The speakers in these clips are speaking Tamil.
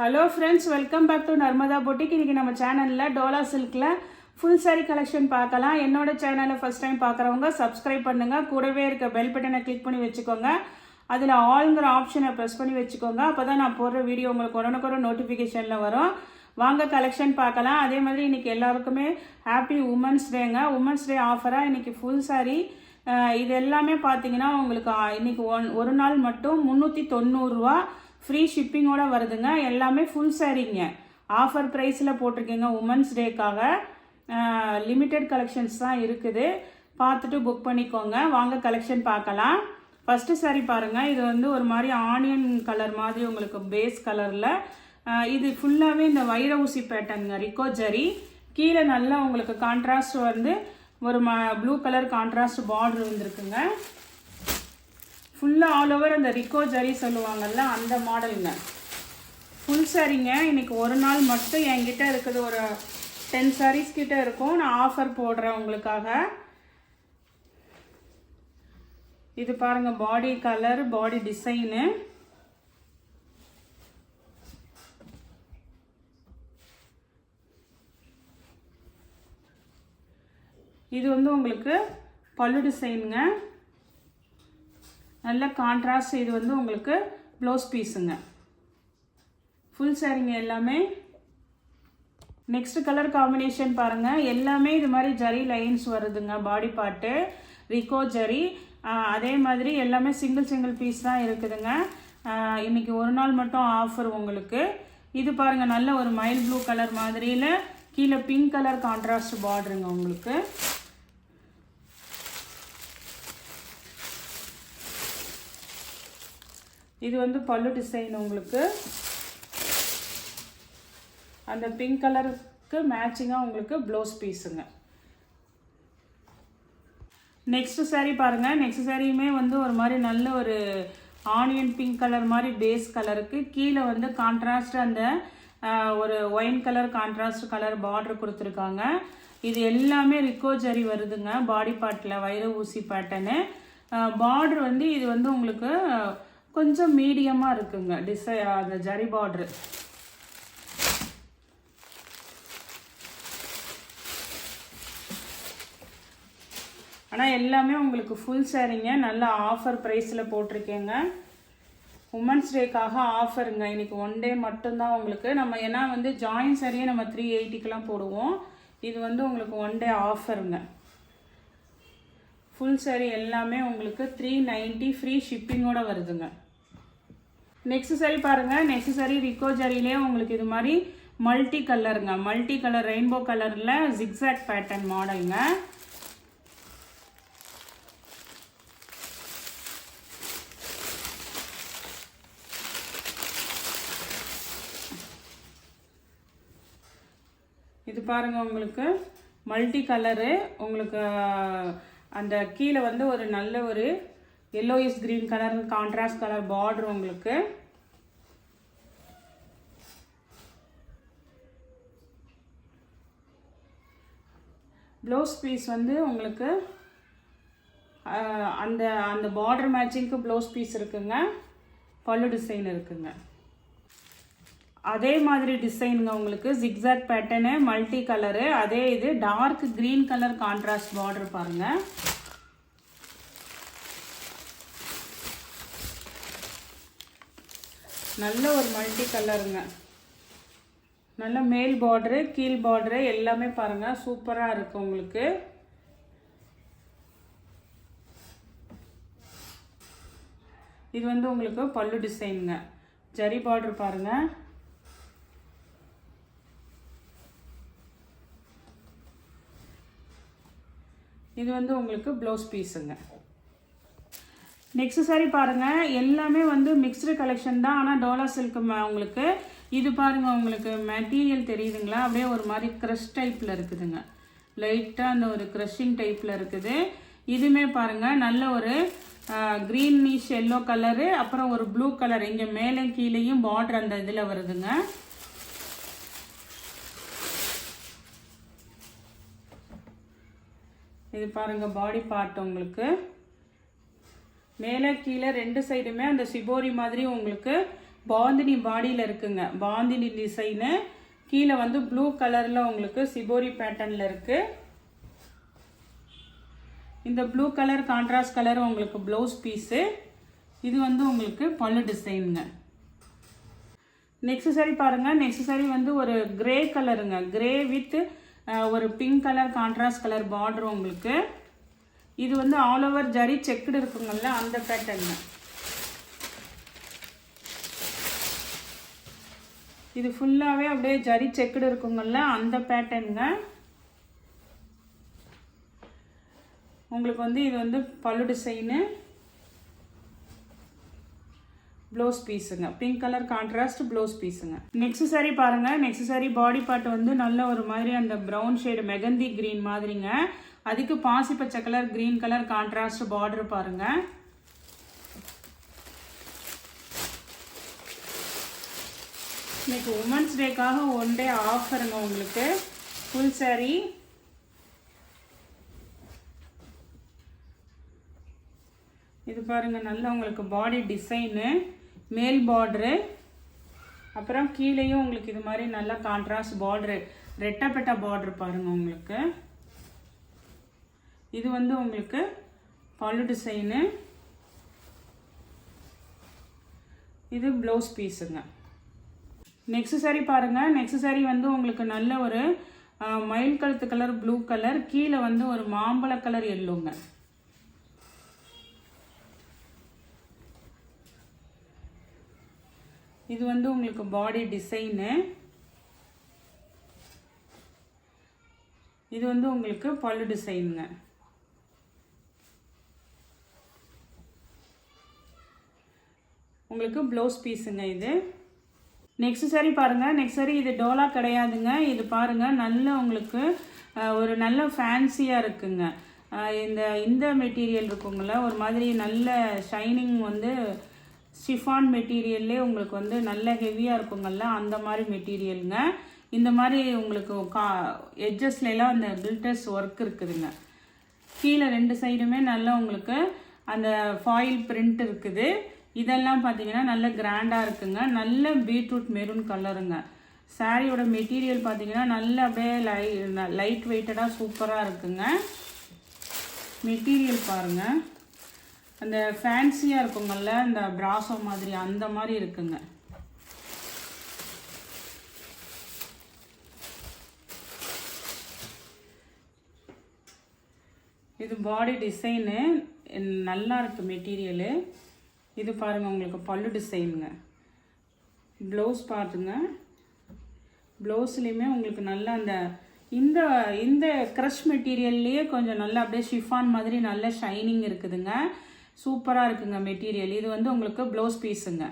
Hello friends, welcome back to Narmada boutique. இன்றைக்கி நம்ம சேனலில் டோலா சில்கில் ஃபுல் சாரீ கலெக்ஷன் பார்க்கலாம். என்னோட சேனலை ஃபஸ்ட் டைம் பார்க்குறவங்க சப்ஸ்கிரைப் பண்ணுங்கள். கூடவே இருக்க பெல் பட்டனை கிளிக் பண்ணி வச்சுக்கோங்க. அதில் ஆல்ங்கிற ஆப்ஷனை ப்ரெஸ் பண்ணி வச்சுக்கோங்க. அப்போ தான் நான் போடுற வீடியோ உங்களுக்கு உடனுக்குடன் நோட்டிஃபிகேஷனில் வரும். வாங்க கலெக்ஷன் பார்க்கலாம். அதே மாதிரி இன்றைக்கி எல்லாருக்குமே ஹாப்பி உமன்ஸ் டேங்க. உமன்ஸ் டே ஆஃபராக இன்றைக்கி ஃபுல் சாரீ இது எல்லாமே பார்த்தீங்கன்னா உங்களுக்கு இன்றைக்கி ஒரு நாள் மட்டும் 390 ரூபா ஃப்ரீ ஷிப்பிங்கோடு வருதுங்க. எல்லாமே ஃபுல் சாரீங்க. ஆஃபர் ப்ரைஸில் போட்டிருக்கீங்க. உமன்ஸ் டேக்காக லிமிட்டெட் கலெக்ஷன்ஸ் தான் இருக்குது. பார்த்துட்டு புக் பண்ணிக்கோங்க. வாங்க கலெக்ஷன் பார்க்கலாம். ஃபஸ்ட்டு சாரீ பாருங்கள். இது வந்து ஒரு மாதிரி ஆனியன் கலர் மாதிரி உங்களுக்கு பேஸ் கலரில் இது ஃபுல்லாகவே இந்த வைர ஊசி பேட்டர்னுங்க. ரிக்கோ ஜரி கீழே நல்லா உங்களுக்கு கான்ட்ராஸ்ட் வந்து ஒரு ப்ளூ கலர் கான்ட்ராஸ்ட் பார்டர் வந்துருக்குங்க. ஃபுல்லாக ஆல் ஓவர் அந்த ரிக்கோ ஜரி சொல்லுவாங்கல்ல, அந்த மாடலுங்க. ஃபுல் சாரீங்க. இன்றைக்கி ஒரு நாள் மட்டும் என்கிட்ட இருக்குது. ஒரு 10 சாரீஸ் கிட்ட இருக்கும். நான் ஆஃபர் போடுறேன் உங்களுக்காக. இது பாருங்கள், பாடி கலர், பாடி டிசைனு. இது வந்து உங்களுக்கு பல்லு டிசைனுங்க. நல்ல கான்ட்ராஸ்ட். இது வந்து உங்களுக்கு ப்ளவுஸ் பீஸுங்க. ஃபுல் சாரீங்க எல்லாமே. நெக்ஸ்ட் கலர் காம்பினேஷன் பாருங்கள். எல்லாமே இது மாதிரி ஜரி லைன்ஸ் வருதுங்க. பாடி பார்ட்டு ரிக்கோ ஜரி. அதே மாதிரி எல்லாமே சிங்கிள் பீஸ் தான் இருக்குதுங்க. இன்றைக்கி ஒரு நாள் மட்டும் ஆஃபர் உங்களுக்கு. இது பாருங்கள், நல்ல ஒரு மைல் ப்ளூ கலர் மாதிரியில் கீழே பிங்க் கலர் கான்ட்ராஸ்ட் பார்டருங்க உங்களுக்கு. இது வந்து பல்லு டிசைன் உங்களுக்கு. அந்த பிங்க் கலருக்கு மேட்சிங்காக உங்களுக்கு ப்ளவுஸ் பீஸுங்க. நெக்ஸ்ட் சாரீ பாருங்கள். நெக்ஸ்ட் சாரியுமே வந்து ஒரு மாதிரி நல்ல ஒரு ஆனியன் பிங்க் கலர் மாதிரி பேஸ் கலருக்கு கீழே வந்து கான்ட்ராஸ்ட் அந்த ஒரு wine colour contrast colour border கொடுத்துருக்காங்க. இது எல்லாமே ரிக்கோ ஜரி வருதுங்க. பாடி பார்ட்டில் வைர ஊசி பேட்டர்னு. பார்டர் வந்து இது வந்து உங்களுக்கு கொஞ்சம் மீடியமாக இருக்குங்க. அந்த ஜரி பார்டரு. ஆனால் எல்லாமே உங்களுக்கு ஃபுல் சாரீங்க. நல்ல ஆஃபர் ப்ரைஸில் போட்டிருக்கேங்க. உமன்ஸ் டேக்காக ஆஃபருங்க. இன்றைக்கி ஒன் டே மட்டும்தான் உங்களுக்கு. நம்ம ஏன்னா வந்து ஜாயின் சாரியே நம்ம 380க்கெலாம் போடுவோம். இது வந்து உங்களுக்கு ஒன் டே ஆஃபருங்க. ஃபுல் சாரீ எல்லாமே உங்களுக்கு 390 ஃப்ரீ ஷிப்பிங்கோடு வருதுங்க. நெக்ஸ்ட் சாரீ பாருங்கள். நெக்ஸ்ட் சாரீ ரிக்கோ ஜரியிலே உங்களுக்கு இது மாதிரி மல்டி கலருங்க. மல்டி கலர் ரெயின்போ கலரில் ஜிக்ஸாக் பேட்டர்ன் மாடலுங்க. இது பாருங்கள், உங்களுக்கு மல்டி கலரு. உங்களுக்கு அந்த கீழே வந்து ஒரு நல்ல ஒரு yellowish green colour contrast colour border உங்களுக்கு. ப்ளவுஸ் பீஸ் வந்து உங்களுக்கு அந்த அந்த பார்டர் மேட்சிங்க்கு ப்ளவுஸ் பீஸ் இருக்குங்க. பல்லு டிசைன் இருக்குங்க. அதே மாதிரி டிசைனுங்க உங்களுக்கு. Zigzag pattern multi colour. அதே இது dark green colour contrast border பாருங்கள். நல்ல ஒரு மல்டி கலருங்க. நல்ல மேல் பார்டரு கீழ் பார்டரு எல்லாமே பாருங்கள் சூப்பராக இருக்குது உங்களுக்கு. இது வந்து உங்களுக்கு பல்லு டிசைனுங்க. ஜரி பார்டர் பாருங்கள். இது வந்து உங்களுக்கு ப்ளவுஸ் பீஸுங்க. நெக்ஸ்ட் சாரீ பாருங்கள். எல்லாமே வந்து மிக்ஸ்டு கலெக்ஷன் தான். ஆனால் டோலா சில்க் உங்களுக்கு இது பாருங்கள். உங்களுக்கு மெட்டீரியல் தெரியுதுங்களா? அப்படியே ஒரு மாதிரி க்ரஷ் டைப்பில் இருக்குதுங்க. லைட்டாக அந்த ஒரு க்ரஷிங் டைப்பில் இருக்குது. இதுவுமே பாருங்கள் நல்ல ஒரு க்ரீனிஷ் எல்லோ கலரு, அப்புறம் ஒரு ப்ளூ கலர் இங்கே மேலே கீழேயும் பார்டர் அந்த இதில் வருதுங்க. இது பாருங்கள் பாடி பார்ட் உங்களுக்கு. மேலே கீழே ரெண்டு சைடுமே அந்த சிபோரி மாதிரி உங்களுக்கு பாந்தினி பாடியில் இருக்குங்க. பாந்தினி டிசைனு. கீழே வந்து ப்ளூ கலரில் உங்களுக்கு சிபோரி பேட்டர்னில் இருக்குது. இந்த ப்ளூ கலர் கான்ட்ராஸ்ட் கலர் உங்களுக்கு ப்ளவுஸ் பீஸு. இது வந்து உங்களுக்கு பல்லு டிசைனுங்க. நெக்ஸ்ட் சாரி பாருங்கள். நெக்ஸ்ட் சாரி வந்து ஒரு கிரே கலருங்க. கிரே வித் ஒரு pink colour contrast colour border உங்களுக்கு. இது வந்து ஆல் ஓவர் ஜரி செக்குடு இருக்குங்கள்ல, அந்த பேட்டர்னுங்க. இது ஃபுல்லாகவே அப்படியே ஜரி செக்குடு இருக்குங்கள்ல, அந்த பேட்டர்னுங்க. உங்களுக்கு வந்து இது வந்து பல்லு டிசைனு, ப்ளவுஸ் பீஸுங்க. பிங்க் கலர் கான்ட்ராஸ்ட் ப்ளவுஸ் பீஸுங்க. நெக்ஸ்ட் சாரி பாருங்கள். நெக்ஸ்ட் சாரி பாடி பார்ட் வந்து நல்ல ஒரு மாதிரி அந்த ப்ரௌன் ஷேடு மெகந்தி க்ரீன் மாதிரிங்க. அதுக்கு பாசி பச்சை colour green colour contrast border பாருங்க. இன்னைக்கு உமன்ஸ் டேக்காக 1 டே ஆஃபருங்க உங்களுக்கு. Full sorry. இது பாருங்க, நல்ல உங்களுக்கு பாடி டிசைனு, மேல் பார்டரு, அப்புறம் கீழேயும் உங்களுக்கு இது மாதிரி நல்லா கான்ட்ராஸ்ட் பார்டரு, ரெட்டப்பட்ட பார்டர் பாருங்க உங்களுக்கு. இது வந்து உங்களுக்கு பல்லு டிசைனு, இது ப்ளவுஸ் பீஸுங்க. நெக்ஸ்ட் சாரி பாருங்க. நெக்ஸ்ட் சாரி வந்து உங்களுக்கு நல்ல ஒரு மயில் கழுத்து கலர் ப்ளூ கலர், கீழே வந்து ஒரு மாம்பழ கலர் எல்லோங்க. இது வந்து உங்களுக்கு பாடி டிசைனு. இது வந்து உங்களுக்கு பல்லு டிசைனுங்க. உங்களுக்கு ப்ளவுஸ் பீஸுங்க இது. நெக்ஸ்ட் சாரி பாருங்கள். நெக்ஸ்ட் சாரி இது டோலா கிடையாதுங்க. இது பாருங்கள், நல்ல உங்களுக்கு ஒரு நல்ல ஃபேன்சியாக இருக்குங்க. இந்த மெட்டீரியல் இருக்குங்கள, ஒரு மாதிரி நல்ல ஷைனிங் வந்து ஷிஃபான் மெட்டீரியல்லே உங்களுக்கு வந்து நல்ல ஹெவியாக இருக்குங்கள்ல, அந்த மாதிரி மெட்டீரியலுங்க. இந்த மாதிரி உங்களுக்கு எட்ஜஸ்லாம் அந்த கில்டர்ஸ் ஒர்க் இருக்குதுங்க. கீழே 2 சைடுமே நல்லா உங்களுக்கு அந்த ஃபாயில் பிரிண்ட் இருக்குது. இதெல்லாம் பார்த்தீங்கன்னா நல்ல கிராண்டாக இருக்குங்க. நல்ல பீட்ரூட் மெரூன் கலருங்க. சாரியோட மெட்டீரியல் பார்த்தீங்கன்னா நல்ல அப்படியே லைட் வெயிட்டடாக சூப்பராக இருக்குங்க. மெட்டீரியல் பாருங்கள், அந்த ஃபேன்சியாக இருக்குங்கள்ல, இந்த பிராசோ மாதிரி அந்த மாதிரி இருக்குங்க. இது பாடி டிசைனு நல்லா இருக்கு மெட்டீரியலு. இது பாருங்கள் உங்களுக்கு பல்லு டிசைனுங்க. ப்ளவுஸ் பாருங்க. ப்ளவுஸ்லேயுமே உங்களுக்கு நல்லா அந்த இந்த இந்த க்ரஷ் மெட்டீரியல்லையே கொஞ்சம் நல்லா அப்படியே ஷிஃபான் மாதிரி நல்ல ஷைனிங் இருக்குதுங்க. சூப்பராக இருக்குங்க மெட்டீரியல். இது வந்து உங்களுக்கு ப்ளவுஸ் பீஸுங்க.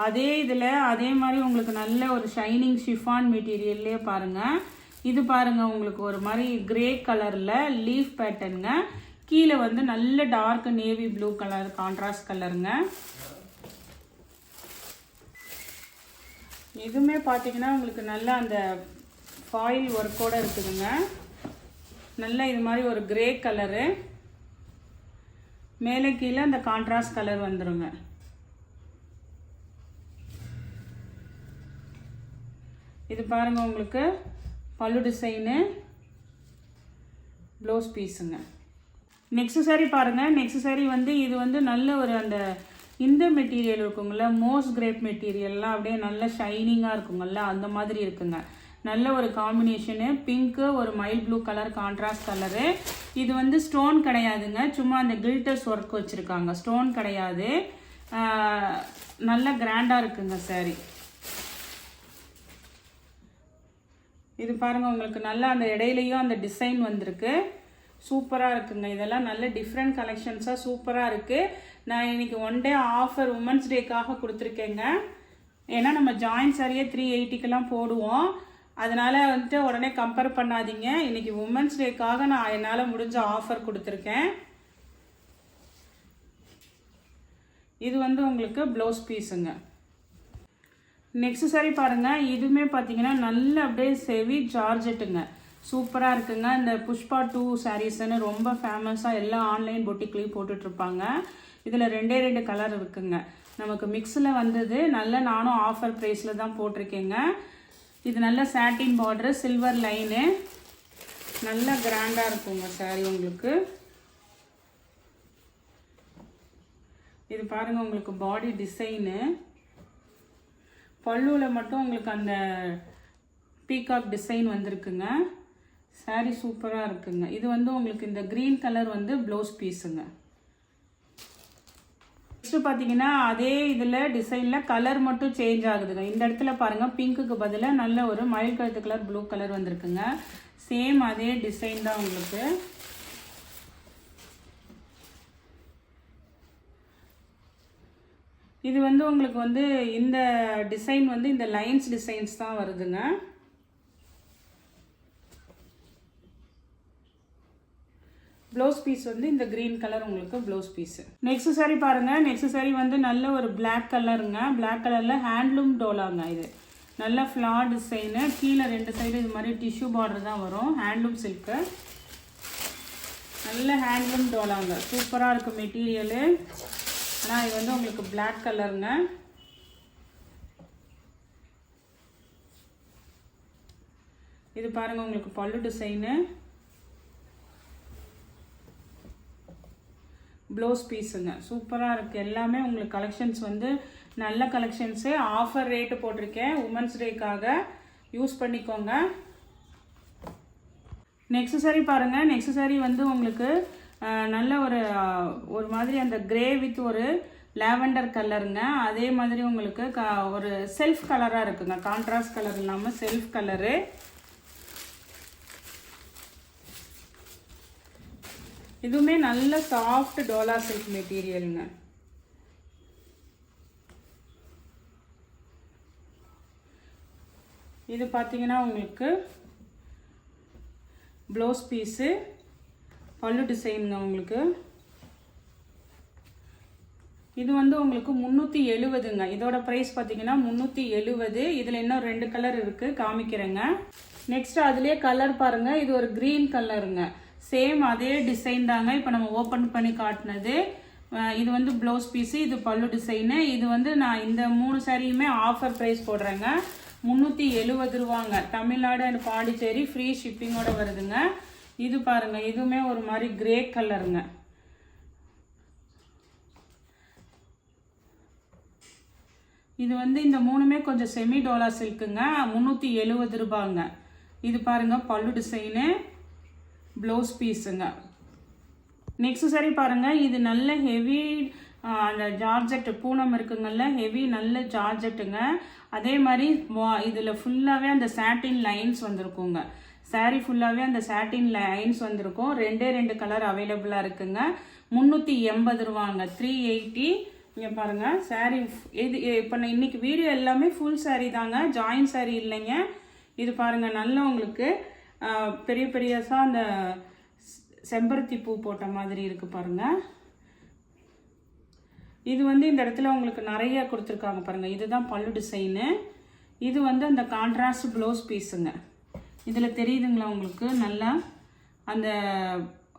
அதே இதில் அதே மாதிரி உங்களுக்கு நல்ல ஒரு ஷைனிங் ஷிஃபான் மெட்டீரியல்லையே பாருங்கள். இது பாருங்கள் உங்களுக்கு ஒரு மாதிரி கிரே கலரில் லீஃப் பேட்டர்னுங்க. கீழே வந்து நல்ல dark navy blue colour contrast கலருங்க. இதுவுமே பார்த்தீங்கன்னா உங்களுக்கு நல்லா அந்த ஃபாயில் ஒர்க்கோடு இருக்குதுங்க. நல்லா இது மாதிரி ஒரு கிரே கலரு, மேலே கீழே அந்த கான்ட்ராஸ்ட் கலர் வந்துருங்க. இது பாருங்கள் உங்களுக்கு பல்லு டிசைனு, ப்ளவுஸ் பீஸுங்க. நெக்ஸ்ட் சாரி பாருங்கள். நெக்ஸ்ட் சாரி வந்து இது வந்து நல்ல ஒரு அந்த இந்த மெட்டீரியல் இருக்குங்கள, மோஸ் கிரேப் மெட்டீரியல்லாம் அப்படியே நல்ல ஷைனிங்காக இருக்குங்கள்ல, அந்த மாதிரி இருக்குங்க. நல்ல ஒரு காம்பினேஷனு, பிங்க்கு ஒரு mile blue colour contrast colour. இது வந்து ஸ்டோன் கிடையாதுங்க, சும்மா அந்த கில்டர்ஸ் ஒர்க் வச்சுருக்காங்க, ஸ்டோன் கிடையாது. நல்ல கிராண்டாக இருக்குங்க சாரி. இது பாருங்கள் உங்களுக்கு நல்லா அந்த இடையிலையும் அந்த டிசைன் வந்திருக்கு. சூப்பராக இருக்குங்க. இதெல்லாம் நல்ல டிஃப்ரெண்ட் கலெக்ஷன்ஸாக சூப்பராக இருக்குது. நான் இன்றைக்கி 1 டே ஆஃபர் உமன்ஸ் டேக்காக கொடுத்துருக்கேங்க. ஏன்னா நம்ம ஜாயின் சாரியே 380க்கெல்லாம் போடுவோம். அதனால் வந்துட்டு உடனே கம்பேர் பண்ணாதீங்க. இன்றைக்கி உமன்ஸ் டேக்காக நான் என்னால் முடிஞ்ச ஆஃபர் கொடுத்துருக்கேன். இது வந்து உங்களுக்கு ப்ளவுஸ் பீஸுங்க. நெக்ஸ்ட் சாரி பாருங்கள். இதுவுமே பார்த்தீங்கன்னா நல்ல அப்படியே ஹெவி ஜார்ஜெட்டுங்க. சூப்பராக இருக்குங்க. இந்த புஷ்பா 2 சாரீஸ்ன்னு ரொம்ப ஃபேமஸாக எல்லா ஆன்லைன் பொட்டிக்லேயும் போட்டுட்ருப்பாங்க. இதில் 2 கலர் இருக்குங்க. நமக்கு மிக்ஸில் வந்தது. நல்ல நானும் ஆஃபர் ப்ரைஸில் தான் போட்டிருக்கேங்க. இது நல்ல சாட்டின் பார்டரு, சில்வர் லைனு, நல்ல கிராண்டாக இருக்குங்க சாரி உங்களுக்கு. இது பாருங்கள் உங்களுக்கு பாடி டிசைனு. பல்லுவில் மட்டும் உங்களுக்கு அந்த பீகாக் டிசைன் வந்திருக்குங்க. சாரி சூப்பராக இருக்குங்க. இது வந்து உங்களுக்கு இந்த க்ரீன் கலர் வந்து ப்ளவுஸ் பீஸுங்க. நெக்ஸ்ட்டு பார்த்தீங்கன்னா அதே இதில் டிசைனில் கலர் மட்டும் சேஞ்ச் ஆகுதுங்க. இந்த இடத்துல பாருங்கள் பிங்க்குக்கு பதிலாக நல்ல ஒரு மயில் கழுத்து கலர் ப்ளூ கலர் வந்திருக்குங்க. சேம் அதே டிசைன் தான் உங்களுக்கு. இது வந்து உங்களுக்கு வந்து இந்த டிசைன் வந்து இந்த லைன்ஸ் டிசைன்ஸ் தான் வருதுங்க. ப்ளவுஸ் பீஸ் வந்து இந்த க்ரீன் கலர் உங்களுக்கு ப்ளவுஸ் பீஸு. நெக்ஸ்ட் சாரி பாருங்கள். நெக்ஸ்ட் சாரி வந்து நல்ல ஒரு பிளாக் கலருங்க. பிளாக் கலரில் ஹேண்ட்லூம் டோலாங்க. இது நல்ல ஃப்ளார் டிசைனு. கீழே 2 சைடு இது மாதிரி டிஷ்யூ பார்டர் தான் வரும். ஹேண்ட்லூம் சில்க்கு, நல்ல ஹேண்ட்லூம் டோலாங்க. சூப்பராக இருக்குது மெட்டீரியலு. ஆனால் இது வந்து உங்களுக்கு பிளாக் கலருங்க. இது பாருங்கள் உங்களுக்கு பல்லு டிசைனு, ப்ளவுஸ் பீஸுங்க. சூப்பராக இருக்குது. எல்லாமே உங்களுக்கு கலெக்ஷன்ஸ் வந்து நல்ல கலெக்ஷன்ஸு. ஆஃபர் ரேட்டு போட்டிருக்கேன். உமன்ஸ் டேக்காக யூஸ் பண்ணிக்கோங்க. நெக்ஸ்ட் சாரி பாருங்கள். நெக்ஸ்ட் சாரி வந்து உங்களுக்கு நல்ல ஒரு மாதிரி அந்த கிரே வித் ஒரு லாவெண்டர் கலருங்க. அதே மாதிரி உங்களுக்கு ஒரு செல்ஃப் கலராக இருக்குங்க. கான்ட்ராஸ்ட் கலர் இல்லாமல் செல்ஃப் கலரு. இதுவுமே நல்ல சாஃப்ட் டோலா சில்க் மெட்டீரியலுங்க. இது பார்த்தீங்கன்னா உங்களுக்கு ப்ளவுஸ் பீஸு, பல்லு டிசைனுங்க உங்களுக்கு. இது வந்து உங்களுக்கு 370ங்க. இதோட ப்ரைஸ் பார்த்தீங்கன்னா 370. இதில் இன்னும் 2 கலர் இருக்குது, காமிக்கிறேங்க. நெக்ஸ்ட் அதுலேயே கலர் பாருங்கள். இது ஒரு க்ரீன் கலருங்க. சேம் அதே டிசைன் தாங்க இப்போ நம்ம ஓப்பன் பண்ணி காட்டினது. இது வந்து ப்ளவுஸ் பீஸு, இது பல்லு டிசைனு. இது வந்து நான் இந்த 3 சாரியுமே ஆஃபர் ப்ரைஸ் போடுறேங்க. 370 ரூபாங்க. தமிழ்நாடு அண்ட் பாண்டிச்சேரி ஃப்ரீ ஷிப்பிங்கோட வருதுங்க. இது பாருங்க, இதுவுமே ஒரு மாதிரி கிரே கலருங்க. இது வந்து இந்த 3மே கொஞ்சம் செமி டோலா சில்க்குங்க. 370 ரூபாங்க. இது பாருங்க பல்லு டிசைனு, ப்ளவுஸ் பீஸுங்க. நெக்ஸ்ட் சாரி பாருங்க. இது நல்ல ஹெவி அந்த ஜார்ஜெட் பூனம் இருக்குங்கல்ல, ஹெவி நல்ல ஜார்ஜெட்டுங்க. அதே மாதிரி இதில் ஃபுல்லாகவே அந்த சாட்டின் லைன்ஸ் வந்திருக்குங்க. சாரீ ஃபுல்லாகவே அந்த சாட்டின் லைன்ஸ் வந்திருக்கும். 2 கலர் அவைலபிளாக இருக்குங்க. 380 ரூபாங்க. 380. இங்கே பாருங்கள் சாரீ. இது இப்போ நான் இன்னைக்கு வீடியோ எல்லாமே ஃபுல் சாரீ தாங்க, ஜாயின் சாரீ இல்லைங்க. இது பாருங்கள் நல்ல உங்களுக்கு பெரிய பெரியசா அந்த செம்பருத்தி பூ போட்ட மாதிரி இருக்குது பாருங்கள். இது வந்து இந்த இடத்துல உங்களுக்கு நிறைய கொடுத்துருக்காங்க பாருங்கள். இதுதான் பல்லு டிசைனு. இது வந்து அந்த கான்ட்ராஸ்ட் ப்ளவுஸ் பீஸுங்க. இதில் தெரியுதுங்களா உங்களுக்கு நல்லா அந்த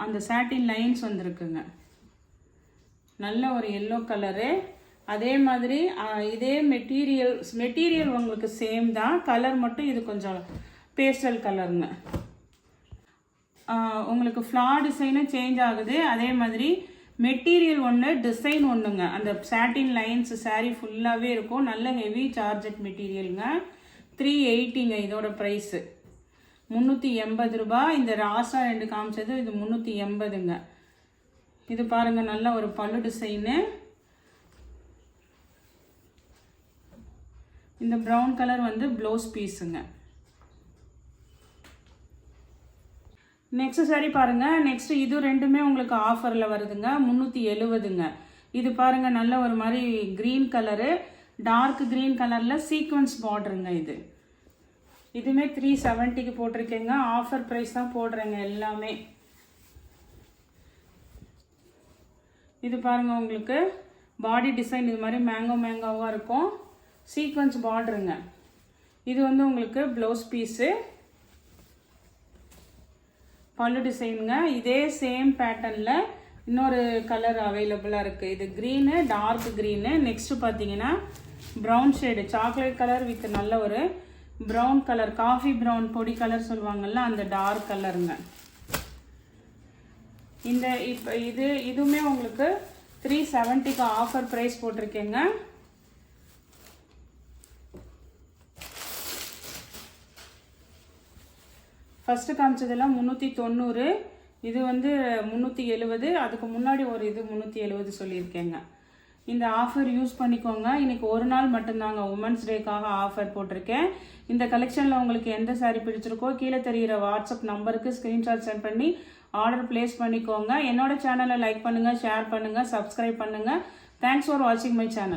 அந்த சாட்டின் லைன்ஸ் வந்துருக்குங்க. நல்ல ஒரு எல்லோ கலரு. அதே மாதிரி இதே மெட்டீரியல் உங்களுக்கு சேம் தான், கலர் மட்டும் இது கொஞ்சம் பேஸ்டல் கலருங்க. உங்களுக்கு ஃப்ளார் டிசைனும் சேஞ்ச் ஆகுது. அதே மாதிரி மெட்டீரியல் ஒன்று, டிசைன் ஒன்றுங்க. அந்த சாட்டின் லைன்ஸ் சாரீ ஃபுல்லாகவே இருக்கும். நல்ல ஹெவி சார்ஜெட் மெட்டீரியலுங்க. 380ங்க இதோட ப்ரைஸு. 380 ரூபா. இந்த ராசா 2 காமிச்சது இது 380ங்க. இது பாருங்க நல்ல ஒரு பல்லு டிசைனு. இந்த ப்ரௌன் கலர் வந்து ப்ளவுஸ் பீஸுங்க. நெக்ஸ்ட் சாரி பாருங்க. நெக்ஸ்ட் இது 2மே உங்களுக்கு ஆஃபரில் வருதுங்க. 370ங்க. இது பாருங்க நல்ல ஒரு மாதிரி க்ரீன் கலரு, டார்க் க்ரீன் கலரில் சீக்வன்ஸ் பார்டருங்க. இதுவுமே 370க்கு போட்டிருக்கேங்க. ஆஃபர் ப்ரைஸ் தான் போடுறேங்க எல்லாமே. இது பாருங்க உங்களுக்கு பாடி டிசைன் இது மாதிரி மேங்கோவாக இருக்கும். சீக்வன்ஸ் பார்டருங்க. இது வந்து உங்களுக்கு ப்ளவுஸ் பீஸு, பல்லு டிசைனுங்க. இதே சேம் பேட்டர்னில் இன்னொரு கலர் அவைலபிளாக இருக்குது. இது க்ரீனு, டார்க் க்ரீனு. நெக்ஸ்ட்டு பார்த்தீங்கன்னா brown shade, chocolate colour with நல்ல ஒரு ப்ரௌன் கலர், காஃபி ப்ரௌன் பொடி கலர் சொல்லுவாங்கள்ல, அந்த டார்க் கலருங்க. இந்த இப்போ இதுவுமே உங்களுக்கு 370க்கு ஆஃபர் ப்ரைஸ் போட்டிருக்கேங்க. ஃபஸ்ட்டு காமிச்சதெல்லாம் 390, இது வந்து 370. அதுக்கு முன்னாடி ஒரு இது 370 சொல்லியிருக்கேங்க. இந்த ஆஃபர் யூஸ் பண்ணிக்கோங்க. இன்றைக்கி ஒரு நாள் மட்டும்தாங்க உமன்ஸ் டேக்காக ஆஃபர் போட்டிருக்கேன். இந்த கலெக்ஷனில் உங்களுக்கு எந்த சாரீ பிடிச்சிருக்கோ கீழே தெரிகிற வாட்ஸ்அப் நம்பருக்கு ஸ்க்ரீன்ஷாட் சென்ட் பண்ணி ஆர்டர் ப்ளேஸ் பண்ணிக்கோங்க. என்னோட சேனலை லைக் பண்ணுங்கள், ஷேர் பண்ணுங்கள், சப்ஸ்கிரைப் பண்ணுங்கள். தேங்க்ஸ் ஃபார் வாட்சிங் மை சேனல்.